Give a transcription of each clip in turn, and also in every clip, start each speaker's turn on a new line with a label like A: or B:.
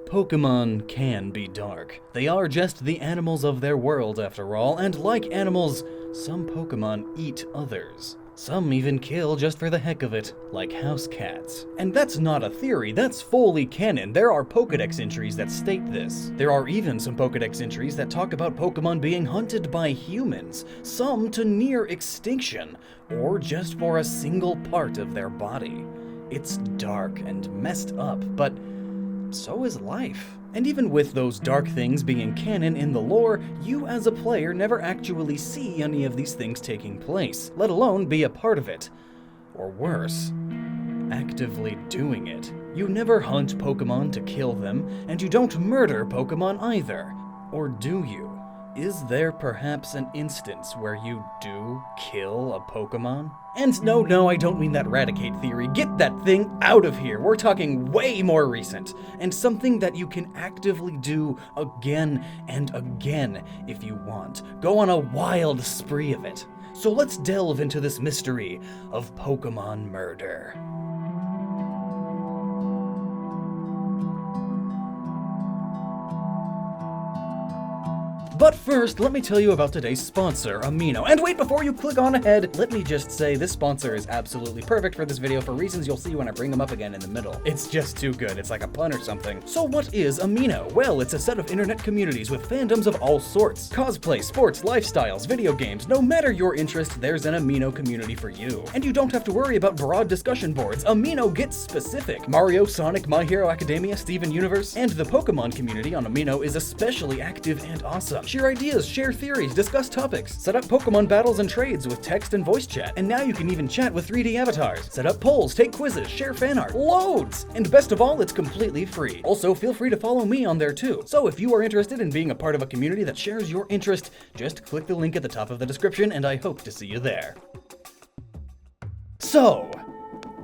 A: Pokemon can be dark. They are just the animals of their world after all, and like animals, some Pokemon eat others. Some even kill just for the heck of it, like house cats. And that's not a theory, that's fully canon. There are Pokedex entries that state this. There are even some Pokedex entries that talk about Pokemon being hunted by humans, some to near extinction, or just for a single part of their body. It's dark and messed up, but so is life. And even with those dark things being canon in the lore, you as a player never actually see any of these things taking place, let alone be a part of it. Or worse, actively doing it. You never hunt Pokemon to kill them, and you don't murder Pokemon either. Or do you? Is there perhaps an instance where you do kill a Pokemon? And no, I don't mean that Raticate theory. Get that thing out of here. We're talking way more recent, and something that you can actively do again and again if you want. Go on a wild spree of it. So let's delve into this mystery of Pokemon murder. But first, let me tell you about today's sponsor, Amino. And wait, before you click on ahead, let me just say this sponsor is absolutely perfect for this video for reasons you'll see when I bring them up again in the middle. It's just too good, it's like a pun or something. So what is Amino? Well, it's a set of internet communities with fandoms of all sorts. Cosplay, sports, lifestyles, video games, no matter your interest, there's an Amino community for you. And you don't have to worry about broad discussion boards. Amino gets specific. Mario, Sonic, My Hero Academia, Steven Universe, and the Pokemon community on Amino is especially active and awesome. Share ideas, share theories, discuss topics, set up Pokemon battles and trades with text and voice chat, and now you can even chat with 3D avatars. Set up polls, take quizzes, share fan art, loads! And best of all, it's completely free. Also, feel free to follow me on there too. So if you are interested in being a part of a community that shares your interest, just click the link at the top of the description and I hope to see you there. So,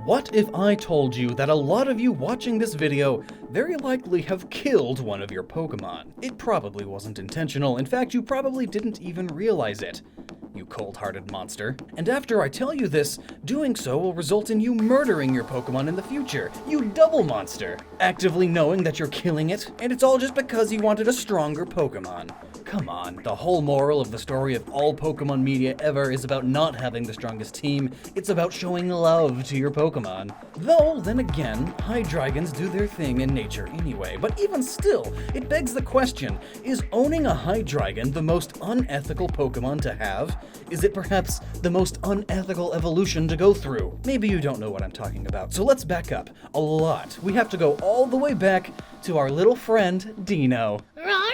A: what if I told you that a lot of you watching this video very likely have killed one of your Pokemon? It probably wasn't intentional. In fact, you probably didn't even realize it, you cold-hearted monster. And after I tell you this, doing so will result in you murdering your Pokemon in the future, you double monster, actively knowing that you're killing it, and it's all just because you wanted a stronger Pokemon. Come on, the whole moral of the story of all Pokemon media ever is about not having the strongest team. It's about showing love to your Pokemon. Though, then again, Hydreigons do their thing in nature anyway. But even still, it begs the question, is owning a Hydreigon the most unethical Pokemon to have? Is it perhaps the most unethical evolution to go through? Maybe you don't know what I'm talking about, so let's back up a lot. We have to go all the way back to our little friend, Deino.
B: Rawr.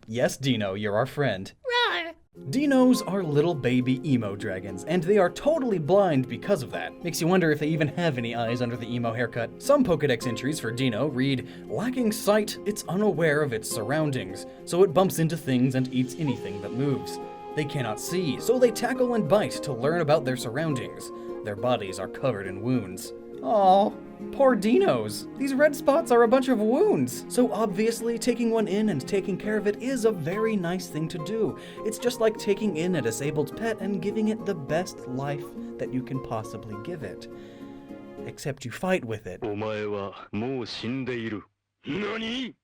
A: Yes, Deino, you're our friend.
B: Rawr.
A: Dinos are little baby emo dragons, and they are totally blind because of that. Makes you wonder if they even have any eyes under the emo haircut. Some Pokedex entries for Deino read, lacking sight, it's unaware of its surroundings, so it bumps into things and eats anything that moves. They cannot see, so they tackle and bite to learn about their surroundings. Their bodies are covered in wounds. Aww, poor Dinos. These red spots are a bunch of wounds. So obviously, taking one in and taking care of it is a very nice thing to do. It's just like taking in a disabled pet and giving it the best life that you can possibly give it. Except you fight with it.
C: お前はもう死んでいる。何?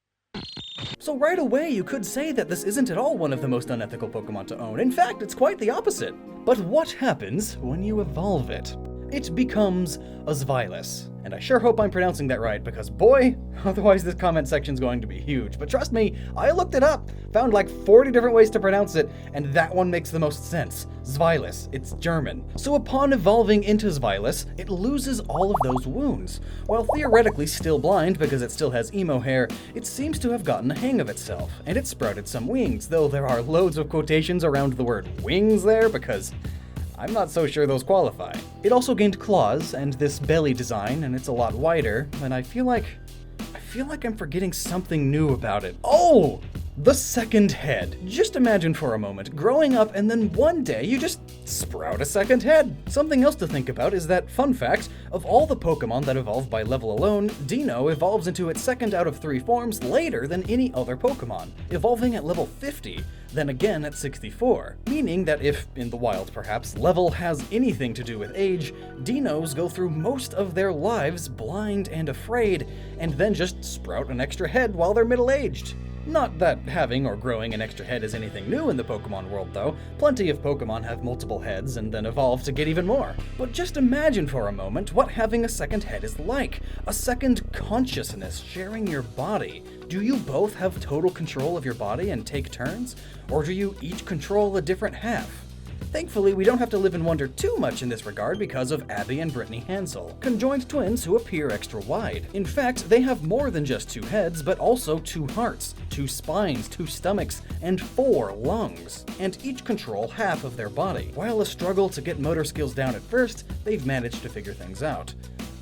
A: So right away, you could say that this isn't at all one of the most unethical Pokemon to own. In fact, it's quite the opposite. But what happens when you evolve it? It becomes a Zweilous. And I sure hope I'm pronouncing that right, because boy, otherwise this comment section's going to be huge. But trust me, I looked it up, found like 40 different ways to pronounce it, and that one makes the most sense. Zweilous, it's German. So upon evolving into Zweilous, it loses all of those wounds. While theoretically still blind because it still has emo hair, it seems to have gotten the hang of itself, and it sprouted some wings, though there are loads of quotations around the word wings there, because I'm not so sure those qualify. It also gained claws and this belly design, and it's a lot wider, and I feel like I'm forgetting something new about it. Oh! The second head. Just imagine for a moment growing up and then one day you just sprout a second head. Something else to think about is that, fun fact, of all the Pokemon that evolve by level alone, Deino evolves into its second out of 3 forms later than any other Pokemon, evolving at level 50, then again at 64, meaning that if, in the wild perhaps, level has anything to do with age, Deinos go through most of their lives blind and afraid, and then just sprout an extra head while they're middle-aged. Not that having or growing an extra head is anything new in the Pokemon world though. Plenty of Pokemon have multiple heads and then evolve to get even more. But just imagine for a moment what having a second head is like. A second consciousness sharing your body. Do you both have total control of your body and take turns? Or do you each control a different half? Thankfully, we don't have to live in wonder too much in this regard because of Abby and Brittany Hansel, conjoined twins who appear extra wide. In fact, they have more than just 2 heads, but also 2 hearts, 2 spines, 2 stomachs, and 4 lungs, and each control half of their body. While a struggle to get motor skills down at first, they've managed to figure things out.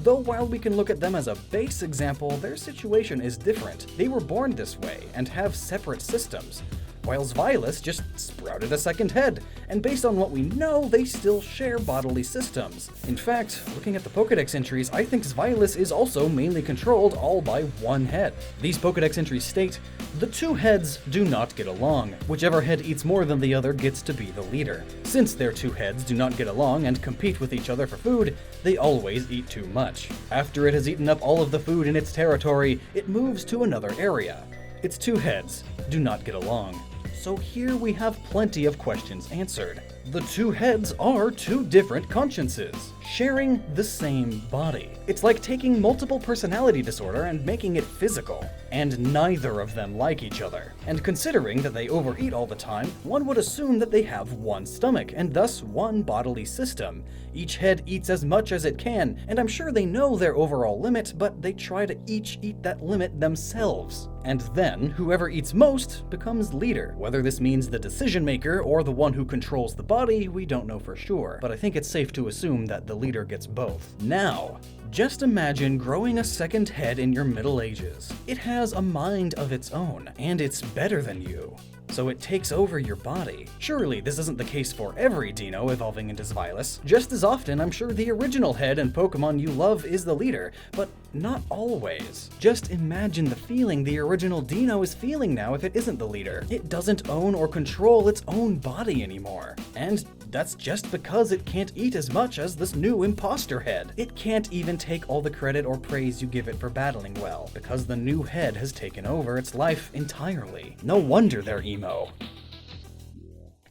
A: Though while we can look at them as a base example, their situation is different. They were born this way and have separate systems, while Zweilous just sprouted a second head, and based on what we know, they still share bodily systems. In fact, looking at the Pokedex entries, I think Zweilous is also mainly controlled all by 1 head. These Pokedex entries state, the 2 heads do not get along. Whichever head eats more than the other gets to be the leader. Since their 2 heads do not get along and compete with each other for food, they always eat too much. After it has eaten up all of the food in its territory, it moves to another area. Its 2 heads do not get along. So here we have plenty of questions answered. The 2 heads are 2 different consciences, sharing the same body. It's like taking multiple personality disorder and making it physical, and neither of them like each other. And considering that they overeat all the time, one would assume that they have 1 stomach, and thus 1 bodily system. Each head eats as much as it can, and I'm sure they know their overall limit, but they try to each eat that limit themselves. And then, whoever eats most becomes leader. Whether this means the decision maker or the one who controls the body, we don't know for sure, but I think it's safe to assume that the leader gets both. Now, just imagine growing a second head in your middle ages. It has a mind of its own, and it's better than you, so it takes over your body. Surely this isn't the case for every Deino evolving into Zweilous. Just as often, I'm sure the original head and Pokemon you love is the leader, but not always. Just imagine the feeling the original Deino is feeling now if it isn't the leader. It doesn't own or control its own body anymore. And that's just because it can't eat as much as this new imposter head. It can't even take all the credit or praise you give it for battling well, because the new head has taken over its life entirely. No wonder they're emo.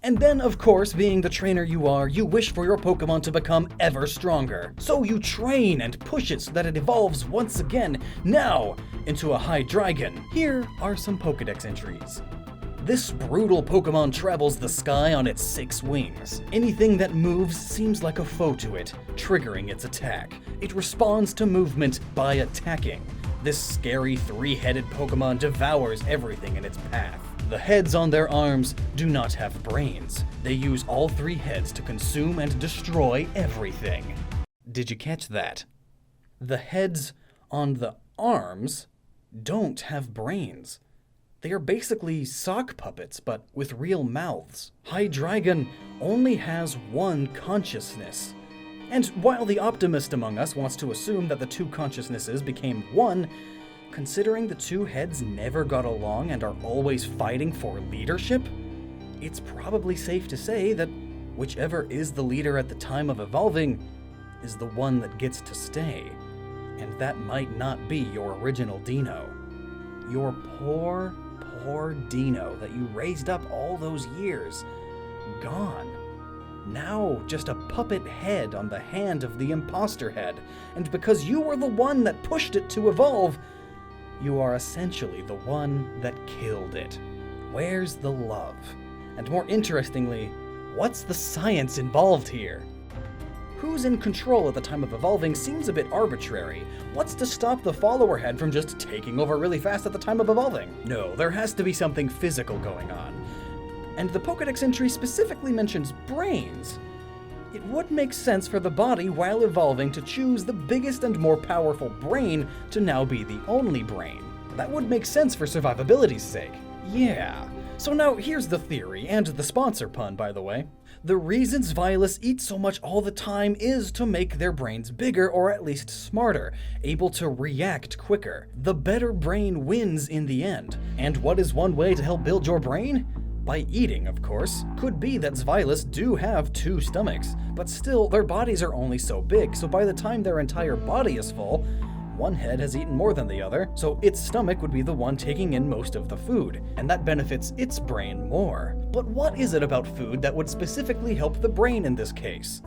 A: And then, of course, being the trainer you are, you wish for your Pokemon to become ever stronger. So you train and push it so that it evolves once again, now, into a Hydreigon. Here are some Pokedex entries. This brutal Pokemon travels the sky on its 6 wings. Anything that moves seems like a foe to it, triggering its attack. It responds to movement by attacking. This scary 3-headed Pokemon devours everything in its path. The heads on their arms do not have brains. They use all 3 heads to consume and destroy everything. Did you catch that? The heads on the arms don't have brains. They are basically sock puppets, but with real mouths. Hydreigon only has 1 consciousness. And while the optimist among us wants to assume that the 2 consciousnesses became 1, considering the 2 heads never got along and are always fighting for leadership, it's probably safe to say that whichever is the leader at the time of evolving is the one that gets to stay. And that might not be your original Deino. Your poor Deino that you raised up all those years. Gone. Now just a puppet head on the hand of the imposter head, and because you were the one that pushed it to evolve, you are essentially the one that killed it. Where's the love? And more interestingly, what's the science involved here? Who's in control at the time of evolving seems a bit arbitrary. What's to stop the follower head from just taking over really fast at the time of evolving? No, there has to be something physical going on. And the Pokedex entry specifically mentions brains. It would make sense for the body while evolving to choose the biggest and more powerful brain to now be the only brain. That would make sense for survivability's sake. Yeah. So now here's the theory, and the sponsor pun, by the way. The reason Zweilous eat so much all the time is to make their brains bigger, or at least smarter, able to react quicker. The better brain wins in the end. And what is one way to help build your brain? By eating, of course. Could be that Zweilous do have 2 stomachs, but still, their bodies are only so big, so by the time their entire body is full, one head has eaten more than the other, so its stomach would be the one taking in most of the food, and that benefits its brain more. But what is it about food that would specifically help the brain in this case?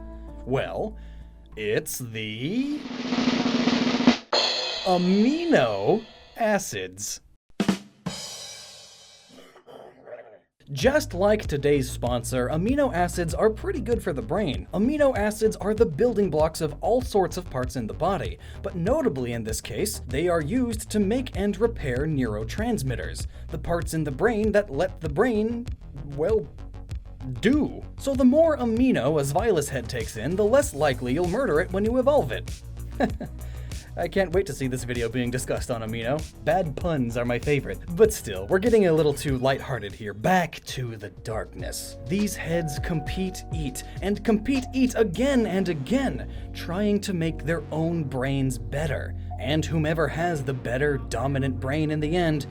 A: Well, it's the amino acids. Just like today's sponsor, amino acids are pretty good for the brain. Amino acids are the building blocks of all sorts of parts in the body, but notably in this case, they are used to make and repair neurotransmitters, the parts in the brain that let the brain, well, do. So the more amino a Zweilous head takes in, the less likely you'll murder it when you evolve it. I can't wait to see this video being discussed on amino. Bad puns are my favorite. But still, we're getting a little too lighthearted here. Back to the darkness. These heads compete eat again and again, trying to make their own brains better. And whomever has the better, dominant brain in the end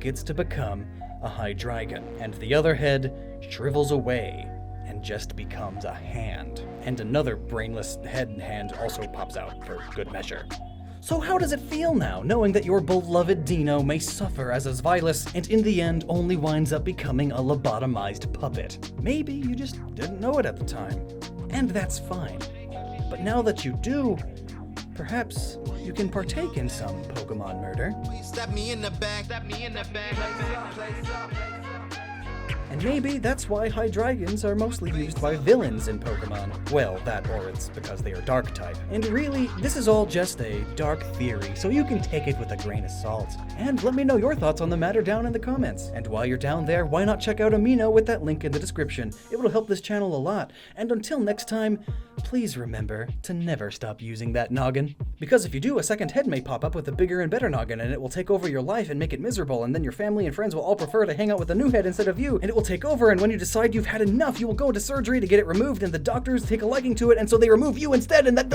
A: gets to become a Hydreigon. And the other head shrivels away and just becomes a hand. And another brainless head and hand also pops out for good measure. So how does it feel now, knowing that your beloved Deino may suffer as a Zweilous and in the end only winds up becoming a lobotomized puppet? Maybe you just didn't know it at the time. And that's fine. But now that you do, perhaps you can partake in some Pokemon murder.
B: Stab me in the back, stab me in the back.
A: And maybe that's why Hydreigons are mostly used by villains in Pokemon. Well, that or it's because they are dark type. And really, this is all just a dark theory, so you can take it with a grain of salt. And let me know your thoughts on the matter down in the comments. And while you're down there, why not check out Amino with that link in the description? It will help this channel a lot. And until next time, please remember to never stop using that noggin. Because if you do, a second head may pop up with a bigger and better noggin, and it will take over your life and make it miserable, and then your family and friends will all prefer to hang out with a new head instead of you, and it will take over, and when you decide you've had enough, you will go into surgery to get it removed, and the doctors take a liking to it, and so they remove you instead, and that